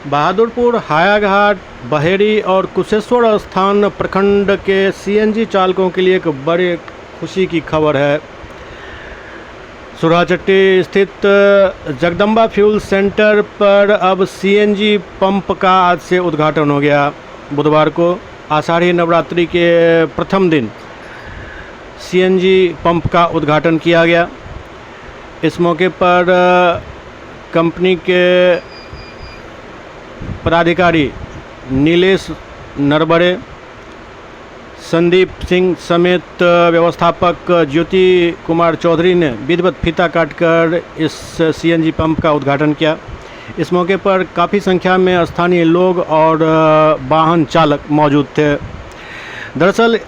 बहादुरपुर, हायाघाट, बहेड़ी और कुशेश्वर स्थान प्रखंड के सीएनजी चालकों के लिए एक बड़ी खुशी की खबर है। सुराचट्टी स्थित जगदम्बा फ्यूल सेंटर पर अब सीएनजी पंप का आज से उद्घाटन हो गया। बुधवार को आषाढ़ी नवरात्रि के प्रथम दिन सीएनजी पंप का उद्घाटन किया गया। इस मौके पर कंपनी के पदाधिकारी नीलेश नरबड़े, संदीप सिंह समेत व्यवस्थापक ज्योति कुमार चौधरी ने विधिवत फीता काटकर इस सीएनजी पंप का उद्घाटन किया। इस मौके पर काफ़ी संख्या में स्थानीय लोग और वाहन चालक मौजूद थे। दरअसल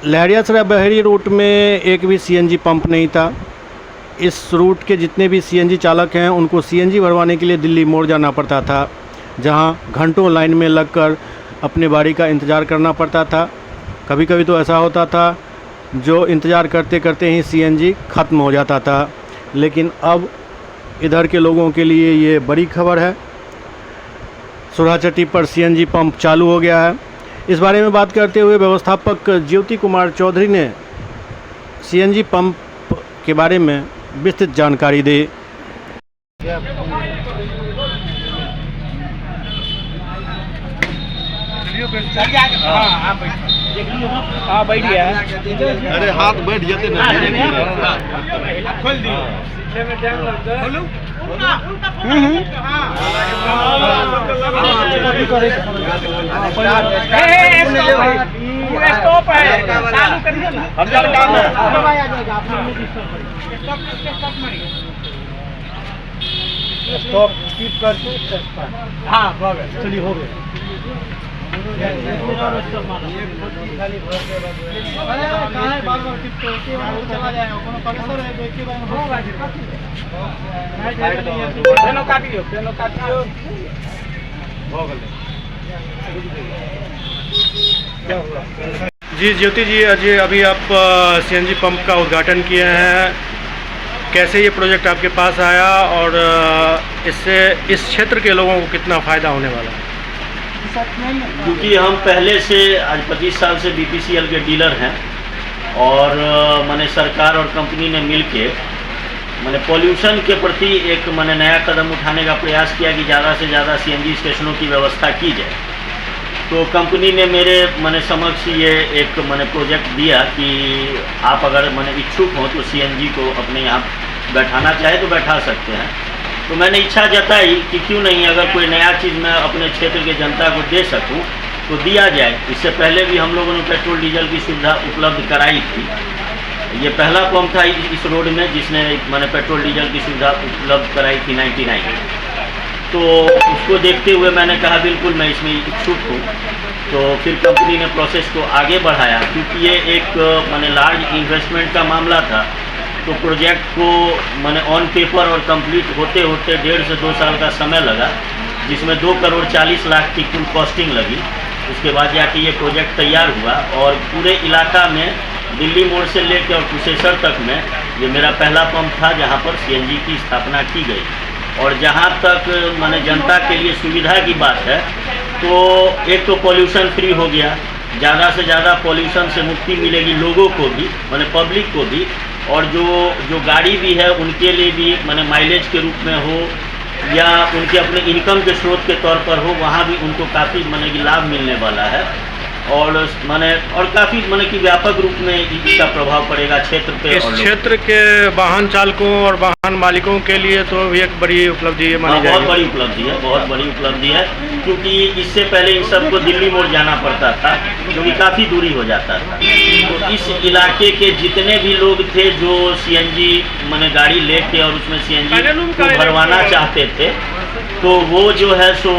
लहरियासराय बहेड़ी रूट में एक भी सीएनजी पंप नहीं था। इस रूट के जितने भी सीएनजी चालक हैं उनको सीएनजी भरवाने के लिए दिल्ली मोड़ जाना पड़ता था, जहां घंटों लाइन में लगकर अपने बारी का इंतज़ार करना पड़ता था। कभी कभी तो ऐसा होता था जो इंतज़ार करते करते ही सीएनजी ख़त्म हो जाता था। लेकिन अब इधर के लोगों के लिए ये बड़ी खबर है। सुराचट्टी पर सीएनजी पंप चालू हो गया है। इस बारे में बात करते हुए व्यवस्थापक ज्योति कुमार चौधरी ने सीएनजी पंप के बारे में विस्तृत जानकारी दी। हाँ बैठ गया। अरे हाथ बैठ जाते ना। खोल दी। स्टॉप है, चालू करिए ना। हम जब काम है स्टॉप कीप कर। हाँ हो गया, चलिए हो गया। जी ज्योति जी, अभी आप सीएनजी पंप का उद्घाटन किए हैं। कैसे ये प्रोजेक्ट आपके पास आया और इससे इस क्षेत्र के लोगों को कितना फ़ायदा होने वाला है? क्योंकि हम पहले से आज 25 साल से बीपीसीएल के डीलर हैं और मैंने सरकार और कंपनी ने मिलके मैंने पॉल्यूशन के प्रति एक मैंने नया कदम उठाने का प्रयास किया कि ज़्यादा से ज़्यादा सीएनजी स्टेशनों की व्यवस्था की जाए। तो कंपनी ने मेरे मैंने समक्ष ये एक मैंने प्रोजेक्ट दिया कि आप अगर मैंने इच्छुक हो तो सीएनजी को अपने यहाँ बैठाना चाहे तो बैठा सकते हैं। तो मैंने इच्छा जताई कि क्यों नहीं, अगर कोई नया चीज़ मैं अपने क्षेत्र के जनता को दे सकूं तो दिया जाए। इससे पहले भी हम लोगों ने पेट्रोल डीजल की सुविधा उपलब्ध कराई थी। ये पहला पंप था इस रोड में जिसने मैंने पेट्रोल डीजल की सुविधा उपलब्ध कराई थी 99। तो उसको देखते हुए मैंने कहा बिल्कुल मैं इसमें इच्छुक हूँ। तो फिर कंपनी ने प्रोसेस को आगे बढ़ाया, क्योंकि ये एक मैंने लार्ज इन्वेस्टमेंट का मामला था। तो प्रोजेक्ट को मैंने ऑन पेपर और कंप्लीट होते होते 1.5 से 2 साल का समय लगा, जिसमें 2 करोड़ 40 लाख की कुल कॉस्टिंग लगी। उसके बाद जाके ये प्रोजेक्ट तैयार हुआ और पूरे इलाका में दिल्ली मोड़ से लेकर और कुशेश्वर तक में ये मेरा पहला पंप था जहाँ पर सीएनजी की स्थापना की गई। और जहाँ तक मैंने जनता के लिए सुविधा की बात है तो एक तो पॉल्यूशन फ्री हो गया, ज़्यादा से ज़्यादा पॉल्यूशन से मुक्ति मिलेगी लोगों को भी, मैंने पब्लिक को भी, और जो गाड़ी भी है उनके लिए भी मैंने माइलेज के रूप में हो या उनके अपने इनकम के स्रोत के तौर पर हो, वहाँ भी उनको काफ़ी मैंने लाभ मिलने वाला है। और काफ़ी मैंने कि व्यापक रूप में इसका प्रभाव पड़ेगा क्षेत्र पे। इस क्षेत्र के वाहन चालकों और वाहन मालिकों के लिए तो भी एक बड़ी उपलब्धि है मानी जाएगी। बहुत बड़ी उपलब्धि है, बहुत बड़ी उपलब्धि है, क्योंकि इससे पहले इन सबको दिल्ली मोड़ जाना पड़ता था, क्योंकि काफ़ी दूरी हो जाता था। तो इस इलाके के जितने भी लोग थे जो सीएनजी मैंने गाड़ी लेके और उसमें सीएनजी को भरवाना चाहते थे, तो वो जो है सो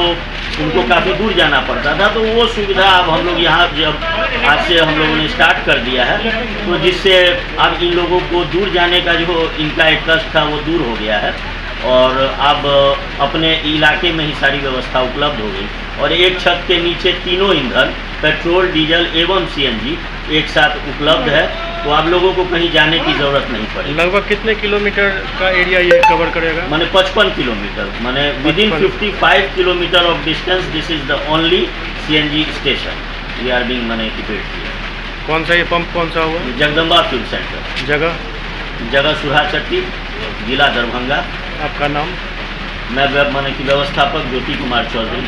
उनको काफ़ी दूर जाना पड़ता था। तो वो सुविधा अब हम लोग यहाँ जब आज से हम लोगों ने स्टार्ट कर दिया है, तो जिससे अब इन लोगों को दूर जाने का जो इनका एक कष्ट था वो दूर हो गया है। और अब अपने इलाके में ही सारी व्यवस्था उपलब्ध हो गई और एक छत के नीचे तीनों ईंधन पेट्रोल, डीजल एवं सीएनजी एक साथ उपलब्ध है, तो आप लोगों को कहीं जाने की ज़रूरत नहीं पड़ेगी। लगभग कितने किलोमीटर का एरिया ये कवर करेगा? माने 55 किलोमीटर, माने within 55 kilometre of distance this is the only CNG station we are being माने एक्टिवेट किया। कौन सा ये पंप कौन सा हुआ? जगदम्बा फ्यूल सेंटर, जगह सुरहा चट्टी, जिला दरभंगा। आपका नाम? मैं माने की व्यवस्थापक ज्योति कुमार चौधरी।